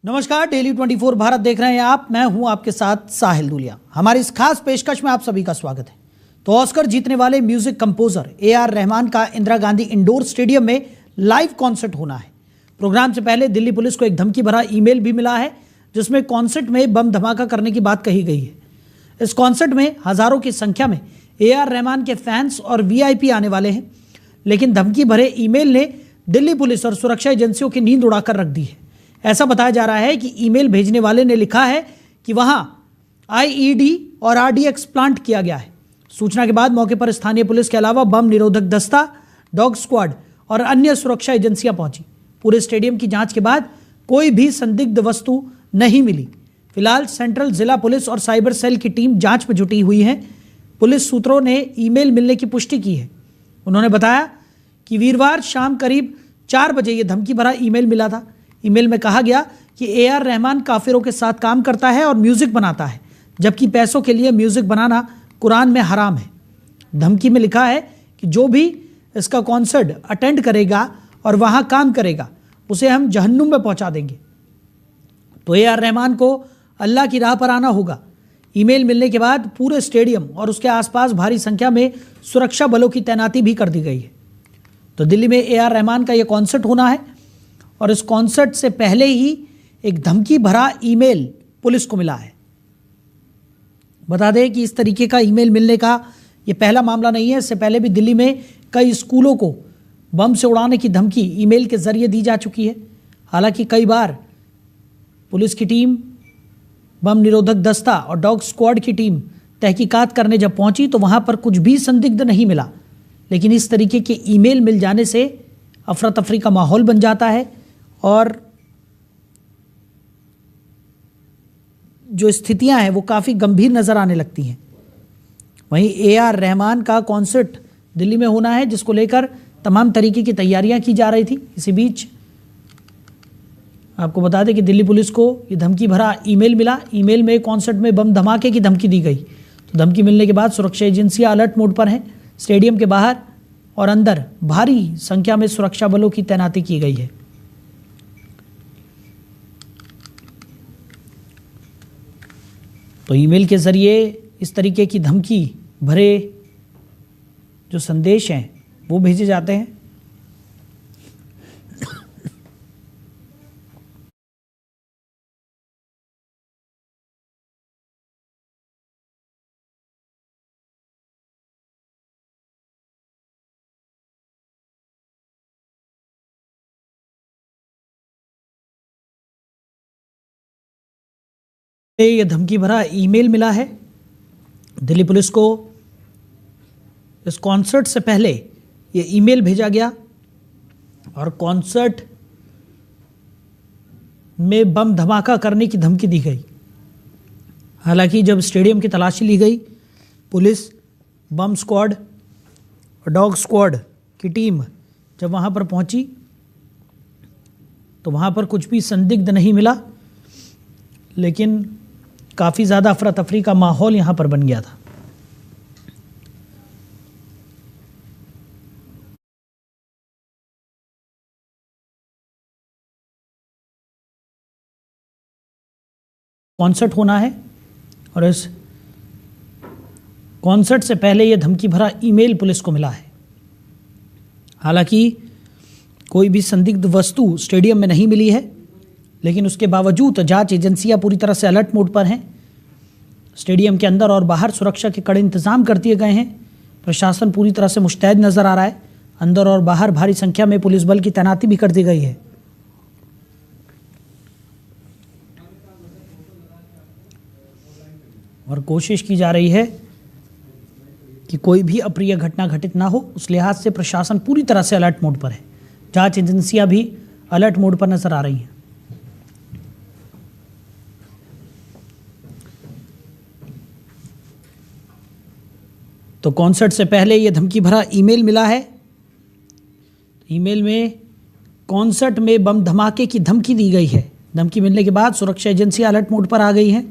नमस्कार, डेली 24 भारत देख रहे हैं आप। मैं हूं आपके साथ साहिल दुलिया। हमारी इस खास पेशकश में आप सभी का स्वागत है। तो ऑस्कर जीतने वाले म्यूजिक कंपोजर AR रहमान का इंदिरा गांधी इंडोर स्टेडियम में लाइव कॉन्सर्ट होना है। प्रोग्राम से पहले दिल्ली पुलिस को एक धमकी भरा ईमेल भी मिला है जिसमें कॉन्सर्ट में बम धमाका करने की बात कही गई है। इस कॉन्सर्ट में हजारों की संख्या में AR रहमान के फैंस और VIP आने वाले हैं, लेकिन धमकी भरे ईमेल ने दिल्ली पुलिस और सुरक्षा एजेंसियों की नींद उड़ाकर रख दी है। ऐसा बताया जा रहा है कि ईमेल भेजने वाले ने लिखा है कि वहां IED और RDX प्लांट किया गया है। सूचना के बाद मौके पर स्थानीय पुलिस के अलावा बम निरोधक दस्ता, डॉग स्क्वाड और अन्य सुरक्षा एजेंसियां पहुंची। पूरे स्टेडियम की जांच के बाद कोई भी संदिग्ध वस्तु नहीं मिली। फिलहाल सेंट्रल जिला पुलिस और साइबर सेल की टीम जांच में जुटी हुई है। पुलिस सूत्रों ने ईमेल मिलने की पुष्टि की है। उन्होंने बताया कि वीरवार शाम करीब 4 बजे यह धमकी भरा ईमेल मिला था। ईमेल में कहा गया कि AR रहमान काफिरों के साथ काम करता है और म्यूजिक बनाता है, जबकि पैसों के लिए म्यूजिक बनाना कुरान में हराम है। धमकी में लिखा है कि जो भी इसका कॉन्सर्ट अटेंड करेगा और वहां काम करेगा उसे हम जहन्नुम में पहुंचा देंगे। तो AR रहमान को अल्लाह की राह पर आना होगा। ईमेल मिलने के बाद पूरे स्टेडियम और उसके आसपास भारी संख्या में सुरक्षा बलों की तैनाती भी कर दी गई है। तो दिल्ली में AR रहमान का यह कॉन्सर्ट होना है और इस कॉन्सर्ट से पहले ही एक धमकी भरा ईमेल पुलिस को मिला है। बता दें कि इस तरीके का ईमेल मिलने का यह पहला मामला नहीं है। इससे पहले भी दिल्ली में कई स्कूलों को बम से उड़ाने की धमकी ईमेल के जरिए दी जा चुकी है। हालांकि कई बार पुलिस की टीम, बम निरोधक दस्ता और डॉग स्क्वाड की टीम तहकीकात करने जब पहुंची तो वहां पर कुछ भी संदिग्ध नहीं मिला, लेकिन इस तरीके के ईमेल मिल जाने से अफरा तफरी का माहौल बन जाता है और जो स्थितियां हैं वो काफ़ी गंभीर नज़र आने लगती हैं। वहीं AR रहमान का कॉन्सर्ट दिल्ली में होना है, जिसको लेकर तमाम तरीके की तैयारियां की जा रही थी। इसी बीच आपको बता दें कि दिल्ली पुलिस को ये धमकी भरा ईमेल मिला। ईमेल में कॉन्सर्ट में बम धमाके की धमकी दी गई। तो धमकी मिलने के बाद सुरक्षा एजेंसियां अलर्ट मोड पर हैं। स्टेडियम के बाहर और अंदर भारी संख्या में सुरक्षा बलों की तैनाती की गई है। तो ईमेल के जरिए इस तरीके की धमकी भरे जो संदेश हैं वो भेजे जाते हैं। ये धमकी भरा ईमेल मिला है दिल्ली पुलिस को। इस कॉन्सर्ट से पहले ये ईमेल भेजा गया और कॉन्सर्ट में बम धमाका करने की धमकी दी गई। हालांकि जब स्टेडियम की तलाशी ली गई, पुलिस, बम स्क्वाड और डॉग स्क्वाड की टीम जब वहां पर पहुंची तो वहां पर कुछ भी संदिग्ध नहीं मिला, लेकिन काफ़ी ज़्यादा अफरा तफरी का माहौल यहाँ पर बन गया था। कॉन्सर्ट होना है और इस कॉन्सर्ट से पहले यह धमकी भरा ईमेल पुलिस को मिला है। हालांकि कोई भी संदिग्ध वस्तु स्टेडियम में नहीं मिली है, लेकिन उसके बावजूद जांच एजेंसियां पूरी तरह से अलर्ट मोड पर हैं। स्टेडियम के अंदर और बाहर सुरक्षा के कड़े इंतजाम कर दिए गए हैं। प्रशासन पूरी तरह से मुस्तैद नजर आ रहा है। अंदर और बाहर भारी संख्या में पुलिस बल की तैनाती भी कर दी गई है। और कोशिश की जा रही है कि कोई भी अप्रिय घटना घटित ना हो। उस लिहाज से प्रशासन पूरी तरह से अलर्ट मोड पर है। जांच एजेंसियां भी अलर्ट मोड पर नजर आ रही हैं। तो कॉन्सर्ट से पहले यह धमकी भरा ईमेल मिला है। ईमेल में कॉन्सर्ट में बम धमाके की धमकी दी गई है। धमकी मिलने के बाद सुरक्षा एजेंसियां अलर्ट मोड पर आ गई हैं।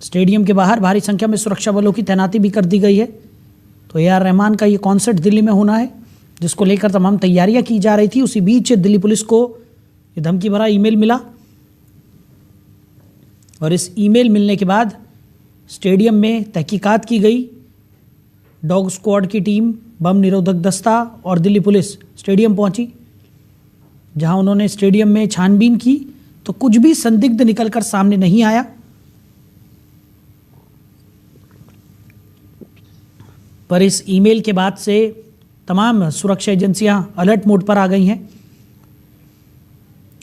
स्टेडियम के बाहर भारी संख्या में सुरक्षा बलों की तैनाती भी कर दी गई है। तो AR रहमान का ये कॉन्सर्ट दिल्ली में होना है, जिसको लेकर तमाम तैयारियां की जा रही थी। उसी बीच दिल्ली पुलिस को ये धमकी भरा ईमेल मिला और इस ईमेल मिलने के बाद स्टेडियम में तहकीकात की गई। डॉग स्क्वाड की टीम, बम निरोधक दस्ता और दिल्ली पुलिस स्टेडियम पहुंची, जहां उन्होंने स्टेडियम में छानबीन की तो कुछ भी संदिग्ध निकलकर सामने नहीं आया। पर इस ईमेल के बाद से तमाम सुरक्षा एजेंसियां अलर्ट मोड पर आ गई हैं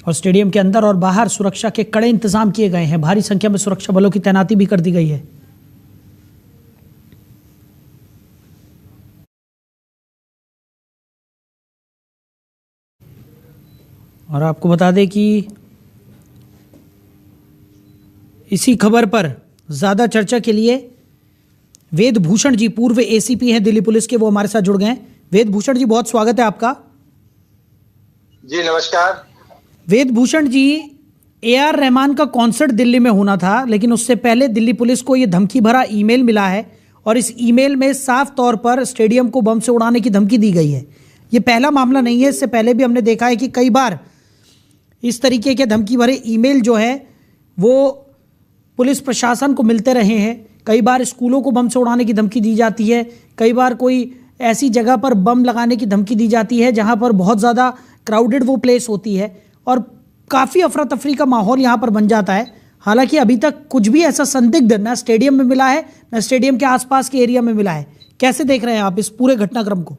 और स्टेडियम के अंदर और बाहर सुरक्षा के कड़े इंतजाम किए गए हैं। भारी संख्या में सुरक्षा बलों की तैनाती भी कर दी गई है। और आपको बता दें कि इसी खबर पर ज्यादा चर्चा के लिए वेद भूषण जी, पूर्व एसीपी हैं दिल्ली पुलिस के, वो हमारे साथ जुड़ गए हैं। वेद भूषण जी, बहुत स्वागत है आपका। जी नमस्कार। वेद भूषण जी, AR रहमान का कॉन्सर्ट दिल्ली में होना था, लेकिन उससे पहले दिल्ली पुलिस को यह धमकी भरा ईमेल मिला है और इस ईमेल में साफ तौर पर स्टेडियम को बम से उड़ाने की धमकी दी गई है। ये पहला मामला नहीं है, इससे पहले भी हमने देखा है कि कई बार इस तरीके के धमकी भरे ईमेल जो है वो पुलिस प्रशासन को मिलते रहे हैं। कई बार स्कूलों को बम से उड़ाने की धमकी दी जाती है, कई बार कोई ऐसी जगह पर बम लगाने की धमकी दी जाती है जहां पर बहुत ज़्यादा क्राउडेड वो प्लेस होती है और काफ़ी अफरा तफरी का माहौल यहाँ पर बन जाता है। हालांकि अभी तक कुछ भी ऐसा संदिग्ध न स्टेडियम में मिला है न स्टेडियम के आसपास के एरिया में मिला है। कैसे देख रहे हैं आप इस पूरे घटनाक्रम को?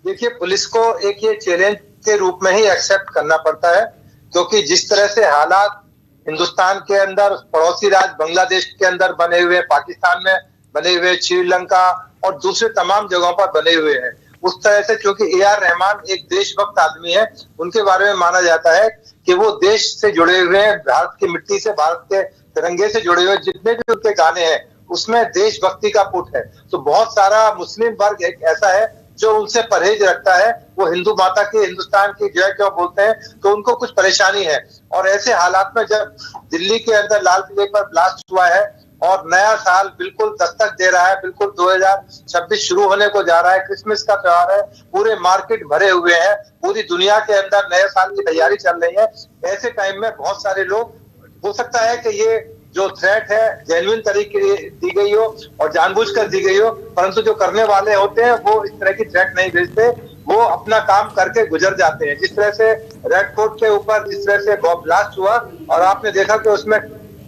देखिए, पुलिस को एक ये चैलेंज के रूप में ही एक्सेप्ट करना पड़ता है, क्योंकि जिस तरह से हालात हिंदुस्तान के अंदर, पड़ोसी राज्य बांग्लादेश के अंदर बने हुए, पाकिस्तान में बने हुए, श्रीलंका और दूसरे तमाम जगहों पर बने हुए हैं, उस तरह से चूंकि AR रहमान एक देशभक्त आदमी है, उनके बारे में माना जाता है कि वो देश से जुड़े हुए हैं, भारत की मिट्टी से, भारत के तिरंगे से जुड़े हुए। जितने भी उनके गाने हैं उसमें देशभक्ति का पुट है। तो बहुत सारा मुस्लिम वर्ग एक ऐसा है जो उनसे परहेज रखता है। वो हिंदू माता की, हिंदुस्तान की जय क्यों बोलते हैं, तो उनको कुछ परेशानी है। और ऐसे हालात में जब दिल्ली के अंदर लाल किले पर ब्लास्ट हुआ है और नया साल बिल्कुल दस्तक दे रहा है, बिल्कुल 2026 शुरू होने को जा रहा है, क्रिसमस का त्योहार है, पूरे मार्केट भरे हुए हैं, पूरी दुनिया के अंदर नए साल की तैयारी चल रही है। ऐसे टाइम में बहुत सारे लोग, हो सकता है कि ये जो थ्रेट है जेन्युइन तरीके दी गई हो और जानबूझकर दी गई हो, परंतु जो करने वाले होते हैं वो इस तरह की थ्रेट नहीं भेजते, वो अपना काम करके गुजर जाते हैं। जिस तरह से रेड फोर्ट के ऊपर जिस तरह से बॉम्ब ब्लास्ट हुआ और आपने देखा कि उसमें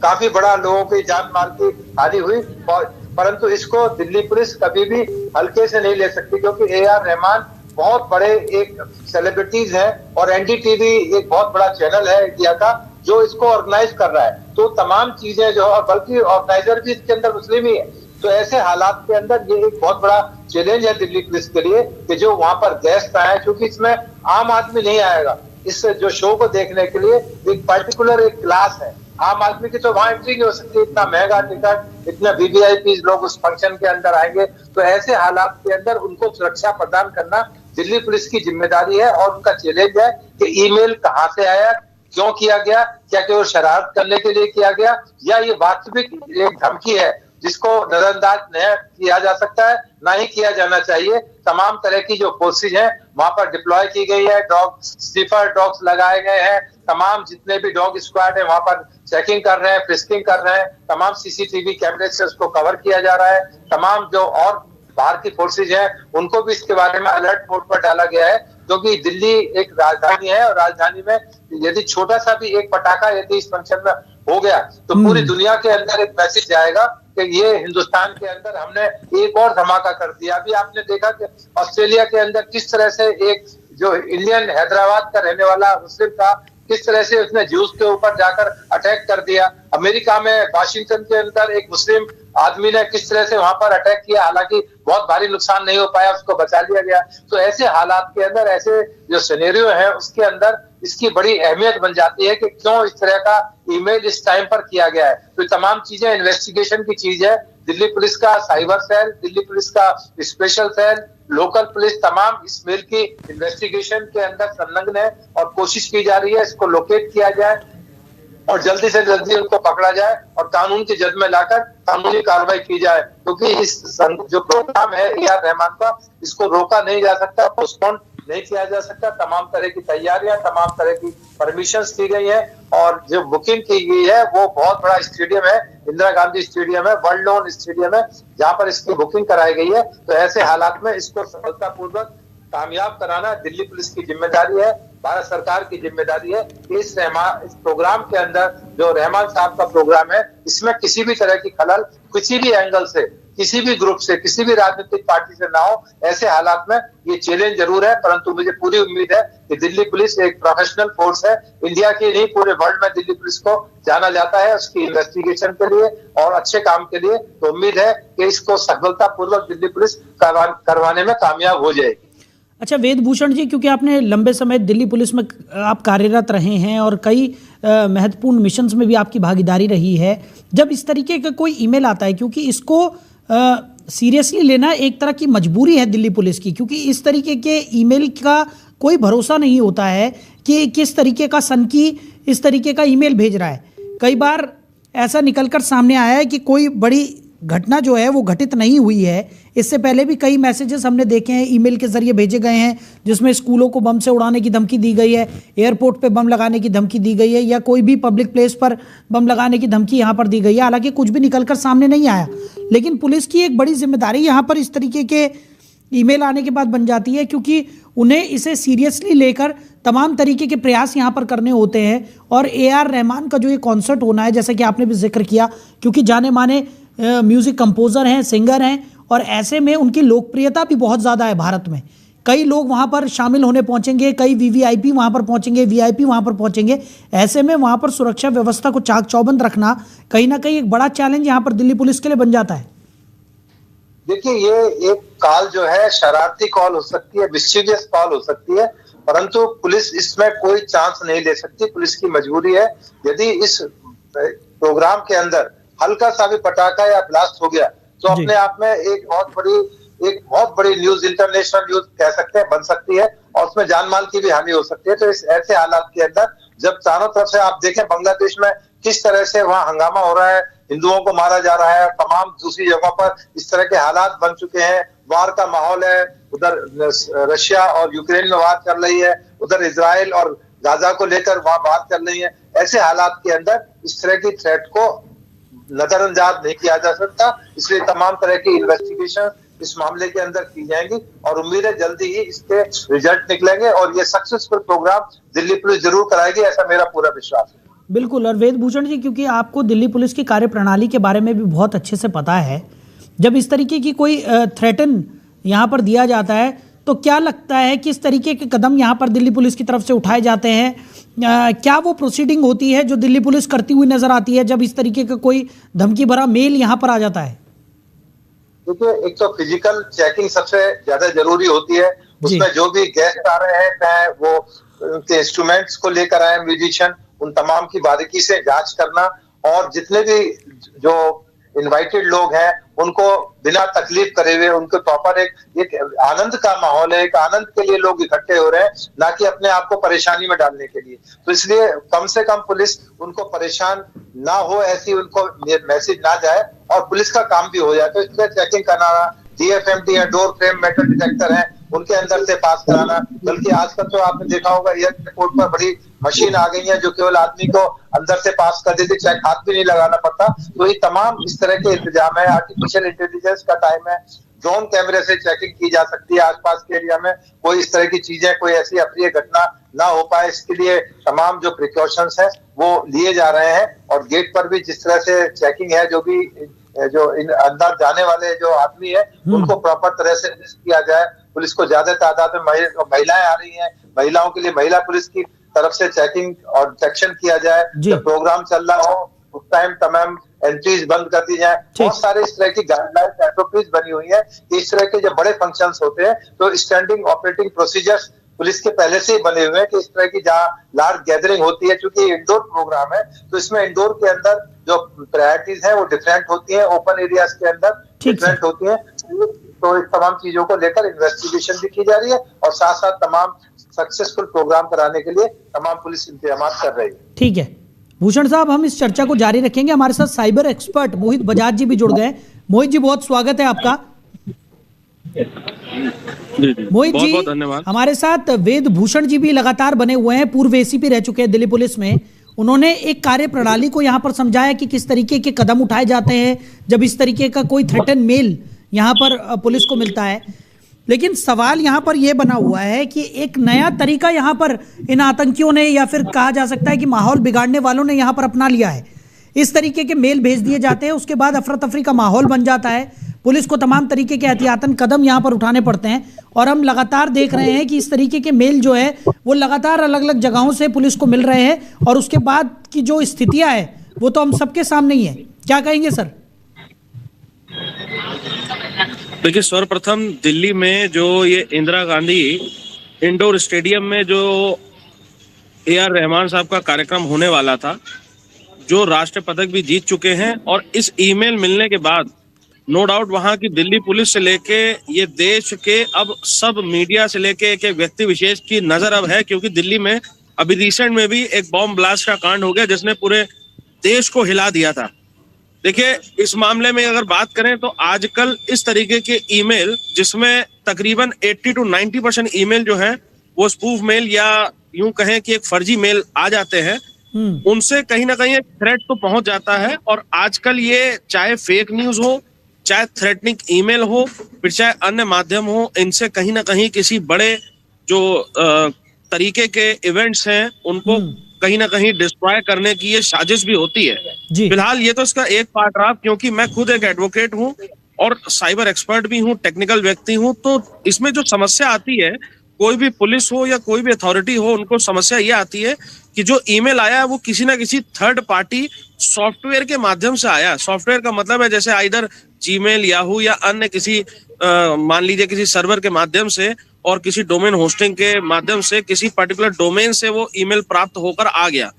काफी बड़ा लोगों की जान माल की हानि हुई, परंतु इसको दिल्ली पुलिस कभी भी हल्के से नहीं ले सकती, क्योंकि AR रहमान बहुत बड़े एक सेलिब्रिटीज हैं और NDTV एक बहुत बड़ा चैनल है इंडिया का जो इसको ऑर्गेनाइज कर रहा है। तो तमाम चीजें जो, और बल्कि ऑर्गेनाइजर भी इसके अंदर मुस्लिम ही है। तो ऐसे हालात के अंदर ये एक बहुत बड़ा चैलेंज है दिल्ली पुलिस के लिए कि जो वहां पर गेस्ट आए, क्योंकि इसमें आम आदमी नहीं आएगा। इस जो शो को देखने के लिए एक पर्टिकुलर एक क्लास है, आम आदमी की तो वहां एंट्री नहीं हो सकती, इतना महंगा टिकट, इतना VVIP लोग उस फंक्शन के अंदर आएंगे। तो ऐसे हालात के अंदर उनको सुरक्षा प्रदान करना दिल्ली पुलिस की जिम्मेदारी है और उनका चैलेंज है कि ईमेल कहां से आया, क्यों किया गया, क्या केवल शरारत करने के लिए किया गया या ये वास्तविक एक धमकी है जिसको नजरअंदाज नहीं किया जा सकता है, ना ही किया जाना चाहिए। तमाम तरह की जो फोर्सेज हैं वहां पर डिप्लॉय की गई है, डॉग स्निफर डॉग्स लगाए गए हैं, तमाम जितने भी डॉग स्क्वाड है वहां पर चेकिंग कर रहे हैं, फ्रिस्किंग कर रहे हैं, तमाम CCTV कैमरे से उसको कवर किया जा रहा है। तमाम जो और बाहर की फोर्सेज हैं उनको भी इसके बारे में अलर्ट मोड पर डाला गया है, क्योंकि दिल्ली एक राजधानी है और राजधानी में यदि छोटा सा भी एक पटाखा यदि इस फंक्शन में हो गया तो पूरी दुनिया के अंदर एक मैसेज जाएगा कि ये हिंदुस्तान के अंदर हमने एक और धमाका कर दिया। अभी आपने देखा कि ऑस्ट्रेलिया के अंदर किस तरह से एक जो इंडियन हैदराबाद का रहने वाला मुस्लिम था, किस तरह से उसने ज्यूस के ऊपर जाकर अटैक कर दिया। अमेरिका में वाशिंगटन के अंदर एक मुस्लिम आदमी ने किस तरह से वहां पर अटैक किया, हालांकि बहुत भारी नुकसान नहीं हो पाया, उसको बचा लिया गया। तो ऐसे हालात के अंदर, ऐसे जो सिनेरियो है उसके अंदर इसकी बड़ी अहमियत बन जाती है कि क्यों इस तरह का ईमेल इस टाइम पर किया गया है। तो तमाम चीजें इन्वेस्टिगेशन की चीज है। दिल्ली पुलिस का साइबर सेल, दिल्ली पुलिस का स्पेशल सेल, लोकल पुलिस तमाम इस मेल की इन्वेस्टिगेशन के अंदर संलग्न है और कोशिश की जा रही है इसको लोकेट किया जाए और जल्दी से जल्दी उनको पकड़ा जाए और कानून की जद में लाकर कानूनी कार्रवाई की जाए, क्योंकि इस जो प्रोग्राम है AR रहमान का, इसको रोका नहीं जा सकता, पोस्टपोन नहीं किया जा सकता। तमाम तरह की तैयारियां, तमाम तरह की परमिशंस की गई है और जो बुकिंग की गई है वो बहुत बड़ा स्टेडियम है, इंदिरा गांधी स्टेडियम है, वर्ल्ड नोन स्टेडियम है, जहां पर इसकी बुकिंग कराई गई है। तो ऐसे हालात में इसको सफलतापूर्वक कामयाब कराना दिल्ली पुलिस की जिम्मेदारी है, भारत सरकार की जिम्मेदारी है। इस प्रोग्राम के अंदर जो रहमान साहब का प्रोग्राम है, इसमें किसी भी तरह की खलल किसी भी एंगल से, किसी भी ग्रुप से, किसी भी राजनीतिक पार्टी से ना हो। ऐसे हालात में ये चैलेंज जरूर है, परंतु मुझे पूरी उम्मीद है कि दिल्ली पुलिस एक प्रोफेशनल फोर्स है। इंडिया की नहीं, पूरे वर्ल्ड में दिल्ली पुलिस को जाना जाता है उसकी इन्वेस्टिगेशन के लिए और अच्छे काम के लिए। तो उम्मीद है कि इसको सफलतापूर्वक दिल्ली पुलिस करवाने में कामयाब हो जाएगी। अच्छा वेदभूषण जी, क्योंकि आपने लंबे समय दिल्ली पुलिस में आप कार्यरत रहे हैं और कई महत्वपूर्ण मिशंस में भी आपकी भागीदारी रही है, जब इस तरीके का कोई ईमेल आता है, क्योंकि इसको सीरियसली लेना एक तरह की मजबूरी है दिल्ली पुलिस की, क्योंकि इस तरीके के ईमेल का कोई भरोसा नहीं होता है कि किस तरीके का सनकी इस तरीके का ईमेल भेज रहा है। कई बार ऐसा निकलकर सामने आया है कि कोई बड़ी घटना जो है वो घटित नहीं हुई है। इससे पहले भी कई मैसेजेस हमने देखे हैं, ईमेल के जरिए भेजे गए हैं, जिसमें स्कूलों को बम से उड़ाने की धमकी दी गई है, एयरपोर्ट पे बम लगाने की धमकी दी गई है, या कोई भी पब्लिक प्लेस पर बम लगाने की धमकी यहाँ पर दी गई है। हालांकि कुछ भी निकलकर सामने नहीं आया, लेकिन पुलिस की एक बड़ी जिम्मेदारी यहाँ पर इस तरीके के ईमेल आने के बाद बन जाती है, क्योंकि उन्हें इसे सीरियसली लेकर तमाम तरीके के प्रयास यहाँ पर करने होते हैं। और AR रहमान का जो ये कॉन्सर्ट होना है, जैसा कि आपने भी जिक्र किया, क्योंकि जाने माने म्यूजिक कंपोजर हैं, सिंगर हैं, और ऐसे में उनकी लोकप्रियता भी बहुत ज़्यादा है भारत में। कई लोग वहाँ पर शामिल होने पहुँचेंगे, कई VVIP वहाँ पर पहुँचेंगे, VIP वहाँ पर पहुँचेंगे। ऐसे में वहाँ पर सुरक्षा व्यवस्था को चाक चौबंद रखना कहीं ना कहीं एक बड़ा चैलेंज यहाँ पर दिल्ली पुलिस के लिए बन जाता है। देखिए, ये एक कॉल जो है शरारती कॉल हो सकती है, मिस्चीवियस कॉल हो सकती है, परंतु पुलिस इसमें कोई चांस नहीं ले सकती। पुलिस की मजबूरी है। यदि इस प्रोग्राम के अंदर हल्का सा भी पटाखा या ब्लास्ट हो गया तो अपने आप में एक बहुत बड़ी न्यूज, इंटरनेशनल न्यूज कह सकते हैं, बन सकती है और उसमें जान माल की भी हानि हो सकती है। तो इस ऐसे हालात के अंदर जब चारों तरफ से आप देखें बांग्लादेश में किस तरह से वहां हंगामा हो रहा है, हिंदुओं को मारा जा रहा है, तमाम दूसरी जगहों पर इस तरह के हालात बन चुके हैं, वार का माहौल है, उधर रशिया और यूक्रेन में वार चल रही है, उधर इजराइल और गाजा को लेकर वहां बात चल रही है। ऐसे हालात के अंदर इस तरह की थ्रेट को नजरअंदाज नहीं किया जा सकता, इसलिए तमाम तरह की इन्वेस्टिगेशन इस मामले के अंदर की जाएंगी और उम्मीद है जल्दी ही इसके रिजल्ट निकलेंगे और ये सक्सेसफुल प्रोग्राम दिल्ली पुलिस जरूर कराएगी, ऐसा मेरा पूरा विश्वास है। बिल्कुल। और वेदभूषण जी, क्योंकि आपको दिल्ली पुलिस की कार्यप्रणाली के बारे में भी बहुत अच्छे से पता है, जब इस तरीके की कोई थ्रेटन यहाँ पर दिया जाता है तो क्या लगता है किस तरीके के कदम यहाँ पर दिल्ली पुलिस की तरफ से उठाए जाते हैं? क्या वो प्रोसीडिंग होती है जो दिल्ली पुलिस करती हुई नजर आती है जब इस तरीके का कोई धमकी भरा मेल यहाँ पर आ जाता है? देखिए, एक तो फिजिकल चेकिंग सबसे ज्यादा जरूरी होती है। उसमें जो भी गेस्ट आ रहे हैं, चाहे वो उनके इंस्ट्रूमेंट्स को लेकर आए म्यूजिशियन, उन तमाम की बारीकी से जांच करना और जितने भी जो इनवाइटेड लोग हैं उनको बिना तकलीफ करे हुए उनको प्रॉपर एक आनंद का माहौल है, एक आनंद के लिए लोग इकट्ठे हो रहे हैं, ना कि अपने आप को परेशानी में डालने के लिए। तो इसलिए कम से कम पुलिस उनको परेशान ना हो, ऐसी उनको मैसेज ना जाए और पुलिस का काम भी हो जाए। तो इसलिए चेकिंग कराना, DFMT है, डोर फ्रेम मेटल डिटेक्टर है, उनके अंदर से पास कराना। बल्कि आजकल तो आपने देखा होगा एयरपोर्ट पर बड़ी मशीन आ गई है जो केवल आदमी को अंदर से पास कर देती, चाहे हाथ भी नहीं लगाना पड़ता। तो ये तमाम इस तरह के इंतजाम है। आर्टिफिशियल इंटेलिजेंस का टाइम है, ड्रोन कैमरे से चेकिंग की जा सकती है आसपास के एरिया में, कोई इस तरह की चीजें, कोई ऐसी अप्रिय घटना ना हो पाए, इसके लिए तमाम जो प्रिकॉशंस है वो लिए जा रहे हैं। और गेट पर भी जिस तरह से चेकिंग है, जो अंदर जाने वाले जो आदमी है उनको प्रॉपर तरह से किया जाए। पुलिस को ज्यादा तादाद में महिलाएं आ रही हैं, महिलाओं के लिए महिला पुलिस की तरफ से चेकिंग और डिटेक्शन किया जाए। जब प्रोग्राम चल रहा हो उस टाइम तमाम एंट्रीज बंद कर दी जाए। बहुत सारे इस तरह की गाइडलाइंस एसओपीज बनी हुई है कि इस तरह के जब बड़े फंक्शंस होते हैं तो स्टैंडिंग ऑपरेटिंग प्रोसीजर्स पुलिस के पहले से ही बने हुए हैं कि इस तरह की जहाँ लार्ज गैदरिंग होती है, चूंकि इंडोर प्रोग्राम है तो इसमें इंडोर के अंदर जो प्रायोरिटीज है वो डिफरेंट होती है, ओपन एरियाज के अंदर डिफरेंट होती है। तो इस तमाम चीजों को लेकर इन्वेस्टिगेशन भी की जा रही है और साथ साथ तमाम सक्सेसफुल प्रोग्राम कराने के लिए तमाम पुलिस इंतजाम कर रही है। ठीक है भूषण साहब, हम इस चर्चा को जारी रखेंगे। हमारे साथ साइबर एक्सपर्ट मोहित बजाज जी भी जुड़ गए। मोहित जी, बहुत स्वागत है आपका। जी जी, मोहित बहुत जी, बहुत धन्यवाद। हमारे साथ वेद भूषण जी भी लगातार बने हुए हैं, पूर्व एसीपी रह चुके हैं दिल्ली पुलिस में। उन्होंने एक कार्य प्रणाली को यहाँ पर समझाया कि किस तरीके के कदम उठाए जाते हैं जब इस तरीके का कोई थ्रेटन मेल यहाँ पर पुलिस को मिलता है। लेकिन सवाल यहाँ पर यह बना हुआ है कि एक नया तरीका यहाँ पर इन आतंकियों ने, या फिर कहा जा सकता है कि माहौल बिगाड़ने वालों ने यहाँ पर अपना लिया है। इस तरीके के मेल भेज दिए जाते हैं, उसके बाद अफरा तफरी का माहौल बन जाता है, पुलिस को तमाम तरीके के एहतियातन कदम यहाँ पर उठाने पड़ते हैं। और हम लगातार देख रहे हैं कि इस तरीके के मेल जो है वो लगातार अलग अलग जगहों से पुलिस को मिल रहे हैं, और उसके बाद की जो स्थितियां है वो तो हम सबके सामने ही है। क्या कहेंगे सर? देखिए, सर्वप्रथम दिल्ली में जो ये इंदिरा गांधी इंडोर स्टेडियम में जो AR रहमान साहब का कार्यक्रम होने वाला था, जो राष्ट्रीय पदक भी जीत चुके हैं, और इस ईमेल मिलने के बाद नो डाउट वहां की दिल्ली पुलिस से लेके ये देश के अब सब मीडिया से लेके एक व्यक्ति विशेष की नजर अब है, क्योंकि दिल्ली में अभी रिसेंट में भी एक बॉम्ब ब्लास्ट का कांड हो गया जिसने पूरे देश को हिला दिया था। देखिए, इस मामले में अगर बात करें तो आजकल इस तरीके के ईमेल, जिसमें तकरीबन 80 to 90% ईमेल जो है वो स्पूफ मेल या यूं कहें कि एक फर्जी मेल आ जाते हैं, उनसे कहीं ना कहीं एक थ्रेट तो पहुंच जाता है। और आजकल ये चाहे फेक न्यूज हो, चाहे थ्रेटनिंग ईमेल हो, फिर चाहे अन्य माध्यम हो, इनसे कहीं ना कहीं किसी बड़े जो तरीके के इवेंट्स हैं उनको कहीं ना कहीं डिस्ट्रॉय करने की ये साजिश भी होती है। फिलहाल ये तो इसका एक पार्ट रहा, क्योंकि मैं खुद एक एडवोकेट हूँ और साइबर एक्सपर्ट भी हूँ, टेक्निकल व्यक्ति हूँ। तो इसमें जो समस्या आती है, कोई भी पुलिस हो या कोई भी अथॉरिटी हो, उनको समस्या ये आती है कि जो ईमेल आया है वो किसी ना किसी थर्ड पार्टी सॉफ्टवेयर के माध्यम से आया। सॉफ्टवेयर का मतलब है जैसे आइदर जीमेल, याहू या अन्य किसी मान लीजिए किसी सर्वर के माध्यम से और किसी डोमेन होस्टिंग के माध्यम से किसी पर्टिकुलर डोमेन से वो ईमेल प्राप्त होकर आ गया।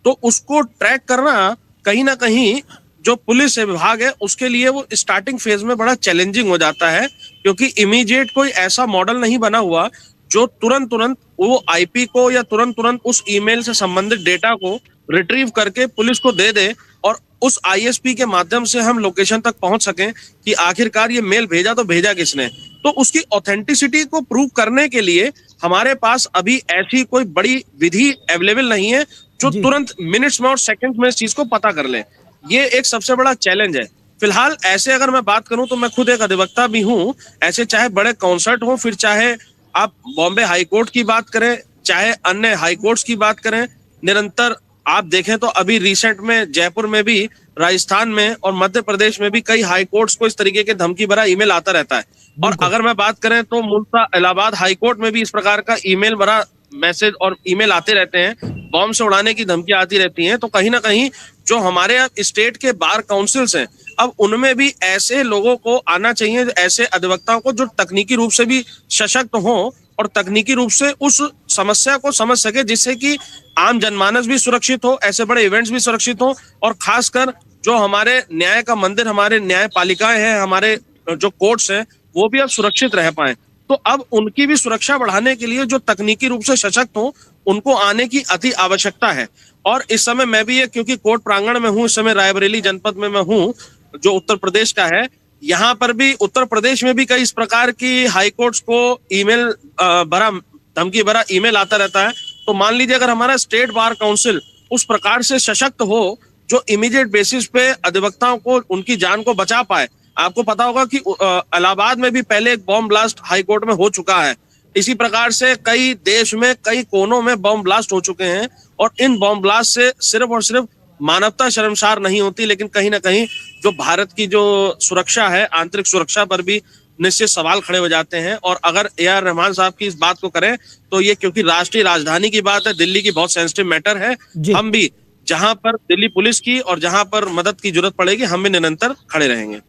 तो उसको ट्रैक करना कहीं ना कहीं जो पुलिस विभाग है उसके लिए वो स्टार्टिंग फेज में बड़ा चैलेंजिंग हो जाता है, क्योंकि इमीडिएट कोई ऐसा मॉडल नहीं बना हुआ जो तुरंत वो आईपी को या तुरंत उस ईमेल से संबंधित डेटा को रिट्रीव करके पुलिस को दे दे और उस आईएसपी के माध्यम से हम लोकेशन तक पहुंच सकें कि आखिरकार ये मेल भेजा तो भेजा किसने। तो उसकी ऑथेंटिसिटी को प्रूव करने के लिए हमारे पास अभी ऐसी कोई बड़ी विधि अवेलेबल नहीं है जो तुरंत मिनट्स में और सेकंड्स में इस चीज को पता कर ले। ये एक सबसे बड़ा चैलेंज है। फिलहाल ऐसे अगर मैं बात करूं तो मैं खुद एक अधिवक्ता भी हूं। ऐसे चाहे बड़े कॉन्सर्ट हो, फिर चाहे आप बॉम्बे हाईकोर्ट की बात करें, चाहे अन्य हाईकोर्ट्स की बात करें, निरंतर आप देखें तो अभी रिसेंट में जयपुर में भी, राजस्थान में और मध्य प्रदेश में भी कई हाईकोर्ट्स को इस तरीके के धमकी भरा ईमेल आता रहता है। और अगर मैं बात करें तो मुल्ता इलाहाबाद हाईकोर्ट में भी इस प्रकार का ईमेल भरा मैसेज और ईमेल आते रहते हैं, बॉम्ब से उड़ाने की धमकियां आती रहती हैं। तो कहीं ना कहीं जो हमारे स्टेट के बार काउंसिल्स हैं, अब उनमें भी ऐसे लोगों को आना चाहिए, ऐसे अधिवक्ताओं को जो तकनीकी रूप से भी सशक्त हों और तकनीकी रूप से उस समस्या को समझ सके, जिससे कि आम जनमानस भी सुरक्षित हो, ऐसे बड़े इवेंट्स भी सुरक्षित हो, और खासकर जो हमारे न्याय का मंदिर, हमारे न्यायपालिकाएं हैं, हमारे जो कोर्ट्स हैं, वो भी अब सुरक्षित रह पाए। तो अब उनकी भी सुरक्षा बढ़ाने के लिए जो तकनीकी रूप से सशक्त हो, उनको आने की अति आवश्यकता है। और इस समय मैं भी क्योंकि कोर्ट प्रांगण में हूँ, इस समय रायबरेली जनपद में मैं हूँ जो उत्तर प्रदेश का है, यहाँ पर भी उत्तर प्रदेश में भी कई इस प्रकार की हाईकोर्ट्स को ईमेल भरा धमकी भरा ईमेल आता रहता है। तो मान लीजिए अगर हमारा स्टेट बार काउंसिल उस प्रकार से सशक्त हो जो इमीडिएट बेसिस पे अधिवक्ताओं को उनकी जान को बचा पाए। आपको पता होगा कि इलाहाबाद में भी पहले एक बॉम्ब ब्लास्ट हाईकोर्ट में हो चुका है। इसी प्रकार से कई देश में कई कोनों में बॉम्ब ब्लास्ट हो चुके हैं, और इन बॉम्ब ब्लास्ट से सिर्फ और सिर्फ मानवता शर्मसार नहीं होती, लेकिन कहीं ना कहीं जो भारत की जो सुरक्षा है, आंतरिक सुरक्षा पर भी निश्चित सवाल खड़े हो जाते हैं। और अगर AR रहमान साहब की इस बात को करें तो ये क्योंकि राष्ट्रीय राजधानी की बात है, दिल्ली की बहुत सेंसिटिव मैटर है, हम भी जहां पर दिल्ली पुलिस की और जहां पर मदद की जरूरत पड़ेगी हम भी निरंतर खड़े रहेंगे।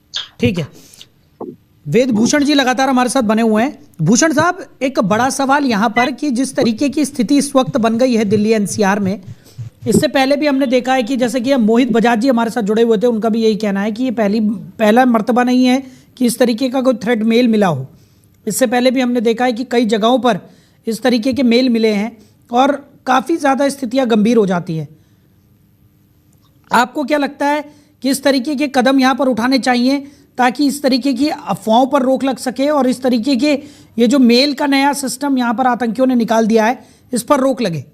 ठीक है, वेद भूषण जी लगातार हमारे साथ बने हुए हैं। भूषण साहब, एक बड़ा सवाल यहाँ पर कि जिस तरीके की स्थिति इस वक्त बन गई है दिल्ली NCR में, इससे पहले भी हमने देखा है कि जैसे कि मोहित बजाज जी हमारे साथ जुड़े हुए थे, उनका भी यही कहना है कि ये पहला मर्तबा नहीं है कि इस तरीके का कोई थ्रेट मेल मिला हो। इससे पहले भी हमने देखा है कि कई जगहों पर इस तरीके के मेल मिले हैं और काफ़ी ज़्यादा स्थितियाँ गंभीर हो जाती हैं। आपको क्या लगता है कि इस तरीके के कदम यहाँ पर उठाने चाहिए ताकि इस तरीके की अफवाहों पर रोक लग सके और इस तरीके के ये जो मेल का नया सिस्टम यहाँ पर आतंकियों ने निकाल दिया है, इस पर रोक लगे?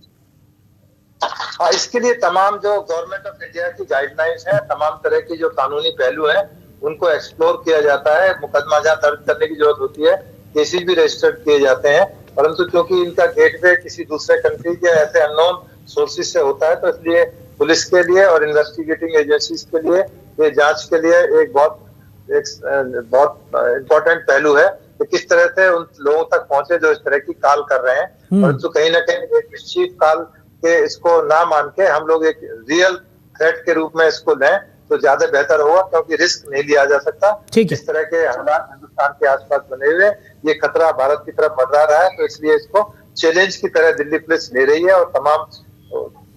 हाँ, इसके लिए तमाम जो गवर्नमेंट ऑफ इंडिया की गाइडलाइंस है, तमाम तरह की जो कानूनी पहलू हैं, उनको एक्सप्लोर किया जाता है। मुकदमा जहाँ दर्ज करने की जरूरत होती है, केसेस भी रजिस्टर्ड किए जाते हैं, परंतु क्योंकि इनका गेटवे किसी दूसरे कंट्री के ऐसे अननोन सोर्सेज से होता है, तो इसलिए पुलिस के लिए और इन्वेस्टिगेटिंग एजेंसीज के लिए ये जांच के लिए एक बहुत इम्पोर्टेंट पहलू है कि किस तरह से उन लोगों तक पहुंचे जो इस तरह की कॉल कर रहे हैं। परंतु कहीं ना कहीं एक निश्चित काल के इसको ना मान के हम लोग एक रियल थ्रेट के रूप में इसको लें तो ज्यादा बेहतर होगा, क्योंकि रिस्क नहीं लिया जा सकता। इस तरह के हालात हिंदुस्तान के आसपास बने हुए, ये खतरा भारत की तरफ बढ़ रहा है, तो इसलिए इसको चैलेंज की तरह दिल्ली पुलिस ले रही है और तमाम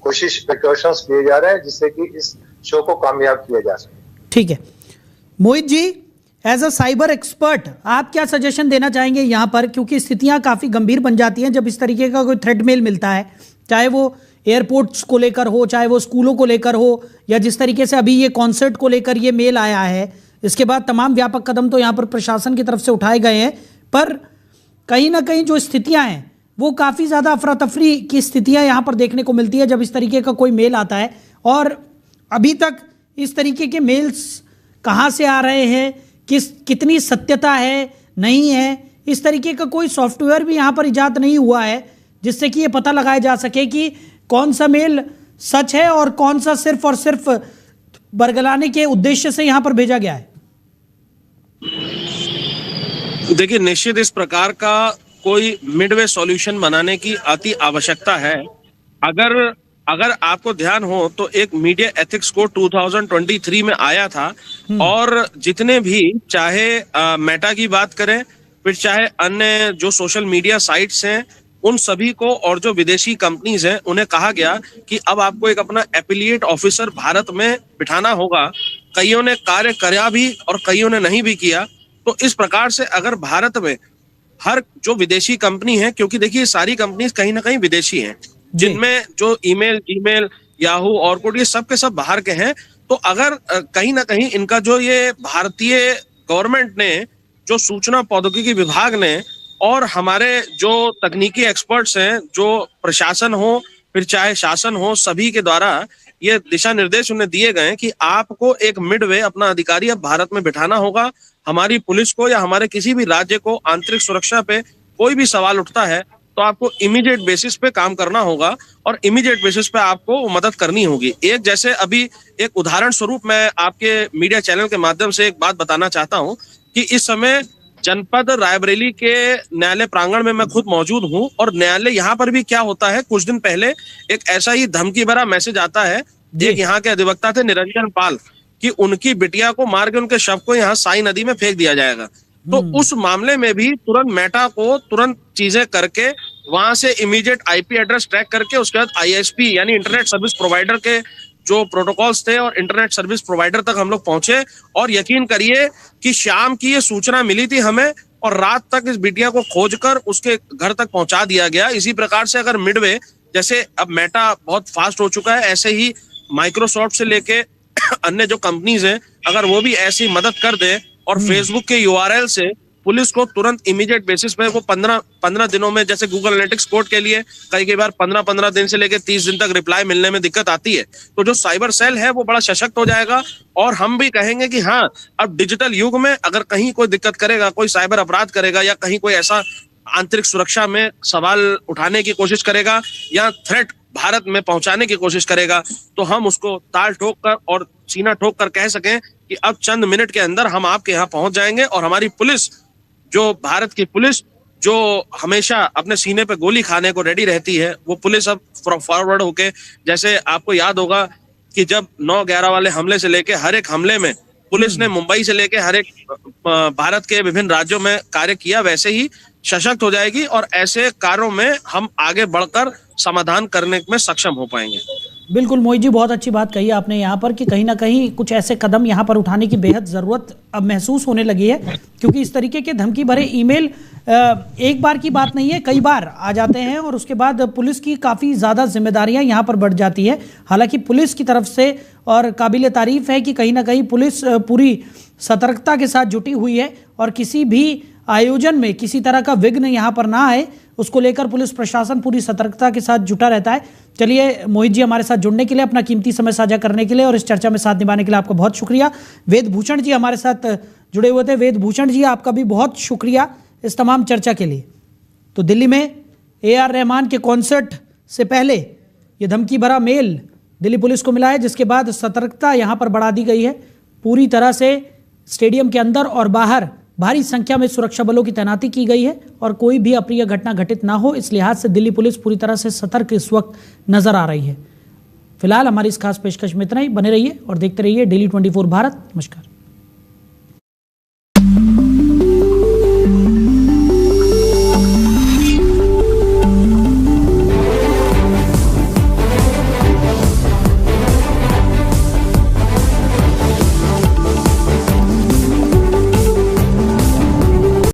कोशिश प्रिकॉशंस लिए जा रहे हैं जिससे कि इस शो को कामयाब किया जा सके। ठीक है Mohit ji, as a cyber expert आप क्या सजेशन देना चाहेंगे यहाँ पर, क्योंकि स्थितियाँ काफ़ी गंभीर बन जाती हैं जब इस तरीके का कोई थ्रेट मेल मिलता है, चाहे वो एयरपोर्ट्स को लेकर हो, चाहे वो स्कूलों को लेकर हो, या जिस तरीके से अभी ये कॉन्सर्ट को लेकर ये मेल आया है। इसके बाद तमाम व्यापक कदम तो यहाँ पर प्रशासन की तरफ से उठाए गए हैं, पर कहीं ना कहीं जो स्थितियाँ हैं वो काफ़ी ज़्यादा अफरा तफरी की स्थितियाँ यहाँ पर देखने को मिलती है जब इस तरीके का कोई मेल आता है। और अभी तक इस तरीके के मेल्स कहाँ से आ रहे हैं, कितनी सत्यता है, नहीं है, इस तरीके का कोई सॉफ्टवेयर भी यहाँ पर इजाद नहीं हुआ है जिससे कि ये पता लगाया जा सके कि कौन सा मेल सच है और कौन सा सिर्फ और सिर्फ बरगलाने के उद्देश्य से यहाँ पर भेजा गया है। देखिए, निश्चित इस प्रकार का कोई मिडवे सॉल्यूशन बनाने की अति आवश्यकता है। अगर आपको ध्यान हो तो एक मीडिया एथिक्स कोड 2023 में आया था, और जितने भी चाहे मेटा की बात करें, फिर चाहे अन्य जो सोशल मीडिया साइट्स हैं, उन सभी को और जो विदेशी कंपनीज हैं उन्हें कहा गया कि अब आपको एक अपना एफिलिएट ऑफिसर भारत में बिठाना होगा। कईयों ने कार्य किया भी और कईयों ने नहीं भी किया। तो इस प्रकार से अगर भारत में हर जो विदेशी कंपनी है, क्योंकि देखिए सारी कंपनीज कहीं ना कहीं विदेशी हैं, जिनमें जो ईमेल, जीमेल, याहू, ऑर्कुट, ये सब के सब बाहर के हैं, तो अगर कहीं ना कहीं इनका जो ये भारतीय गवर्नमेंट ने, जो सूचना प्रौद्योगिकी विभाग ने और हमारे जो तकनीकी एक्सपर्ट्स हैं, जो प्रशासन हो फिर चाहे शासन हो, सभी के द्वारा ये दिशा निर्देश उन्हें दिए गए कि आपको एक मिडवे अपना अधिकारी अब भारत में बिठाना होगा। हमारी पुलिस को या हमारे किसी भी राज्य को आंतरिक सुरक्षा पे कोई भी सवाल उठता है तो आपको इमीडिएट बेसिस पे काम करना होगा और इमीडिएट बेसिस पे आपको मदद करनी होगी। एक जैसे अभी एक उदाहरण स्वरूप मैं आपके मीडिया चैनल के माध्यम से एक बात बताना चाहता हूं कि इस समय जनपद रायबरेली के न्यायालय प्रांगण में मैं खुद मौजूद हूं, और न्यायालय यहाँ पर भी क्या होता है, कुछ दिन पहले एक ऐसा ही धमकी भरा मैसेज आता है। एक यहाँ के अधिवक्ता थे निरंजन पाल, कि उनकी बिटिया को मार के उनके शव को यहाँ साई नदी में फेंक दिया जाएगा। तो उस मामले में भी तुरंत मेटा को तुरंत चीजें करके वहां से इमीडिएट आईपी एड्रेस ट्रैक करके उसके बाद आईएसपी यानी इंटरनेट सर्विस प्रोवाइडर के जो प्रोटोकॉल्स थे और इंटरनेट सर्विस प्रोवाइडर तक हम लोग पहुंचे, और यकीन करिए कि शाम की ये सूचना मिली थी हमें और रात तक इस बिटिया को खोजकर उसके घर तक पहुंचा दिया गया। इसी प्रकार से अगर मिडवे, जैसे अब मेटा बहुत फास्ट हो चुका है, ऐसे ही माइक्रोसॉफ्ट से लेके अन्य जो कंपनीज हैं, अगर वो भी ऐसी मदद कर दे और फेसबुक के यूआरएल से पुलिस को तुरंत इमीडिएट बेसिस पे वो 15 दिनों में, जैसे गूगल एनालिटिक्स कोड के लिए कई बार 15 दिन से लेकर 30 दिन तक रिप्लाई मिलने में दिक्कत आती है, तो जो साइबर सेल है वो बड़ा सशक्त हो जाएगा। और हम भी कहेंगे कि हाँ, अब डिजिटल युग में अगर कहीं कोई दिक्कत करेगा, कोई साइबर अपराध करेगा या कहीं कोई ऐसा आंतरिक सुरक्षा में सवाल उठाने की कोशिश करेगा या थ्रेट भारत में पहुंचाने की कोशिश करेगा, तो हम उसको ताल ठोक कर और सीना ठोक कर कह सकें कि अब चंद मिनट के अंदर हम आपके यहाँ पहुंच जाएंगे। और हमारी पुलिस, जो भारत की पुलिस जो हमेशा अपने सीने पे गोली खाने को रेडी रहती है, वो पुलिस अब फॉरवर्ड होके, जैसे आपको याद होगा कि जब 9/11 वाले हमले से लेके हर एक हमले में पुलिस ने मुंबई से लेके हर एक भारत के विभिन्न राज्यों में कार्य किया, वैसे ही सशक्त हो जाएगी और ऐसे कार्यों में हम आगे बढ़कर समाधान करने में सक्षम हो पाएंगे। बिल्कुल मोहित जी, बहुत अच्छी बात कही आपने यहाँ पर कि कहीं ना कहीं कुछ ऐसे कदम यहाँ पर उठाने की बेहद ज़रूरत अब महसूस होने लगी है, क्योंकि इस तरीके के धमकी भरे ईमेल एक बार की बात नहीं है, कई बार आ जाते हैं और उसके बाद पुलिस की काफ़ी ज़्यादा जिम्मेदारियाँ यहाँ पर बढ़ जाती है। हालांकि पुलिस की तरफ से और काबिल तारीफ़ है कि कहीं ना कहीं पुलिस पूरी सतर्कता के साथ जुटी हुई है और किसी भी आयोजन में किसी तरह का विघ्न यहाँ पर ना आए, उसको लेकर पुलिस प्रशासन पूरी सतर्कता के साथ जुटा रहता है। चलिए मोहित जी, हमारे साथ जुड़ने के लिए, अपना कीमती समय साझा करने के लिए और इस चर्चा में साथ निभाने के लिए आपका बहुत शुक्रिया। वेद भूषण जी हमारे साथ जुड़े हुए थे। वेद भूषण जी, आपका भी बहुत शुक्रिया इस तमाम चर्चा के लिए। तो दिल्ली में AR रहमान के कॉन्सर्ट से पहले ये धमकी भरा मेल दिल्ली पुलिस को मिला है, जिसके बाद सतर्कता यहाँ पर बढ़ा दी गई है। पूरी तरह से स्टेडियम के अंदर और बाहर भारी संख्या में सुरक्षा बलों की तैनाती की गई है और कोई भी अप्रिय घटना घटित ना हो, इस लिहाज से दिल्ली पुलिस पूरी तरह से सतर्क इस वक्त नजर आ रही है। फिलहाल हमारी इस खास पेशकश में इतना ही। बने रहिए और देखते रहिए डेली 24 भारत। नमस्कार।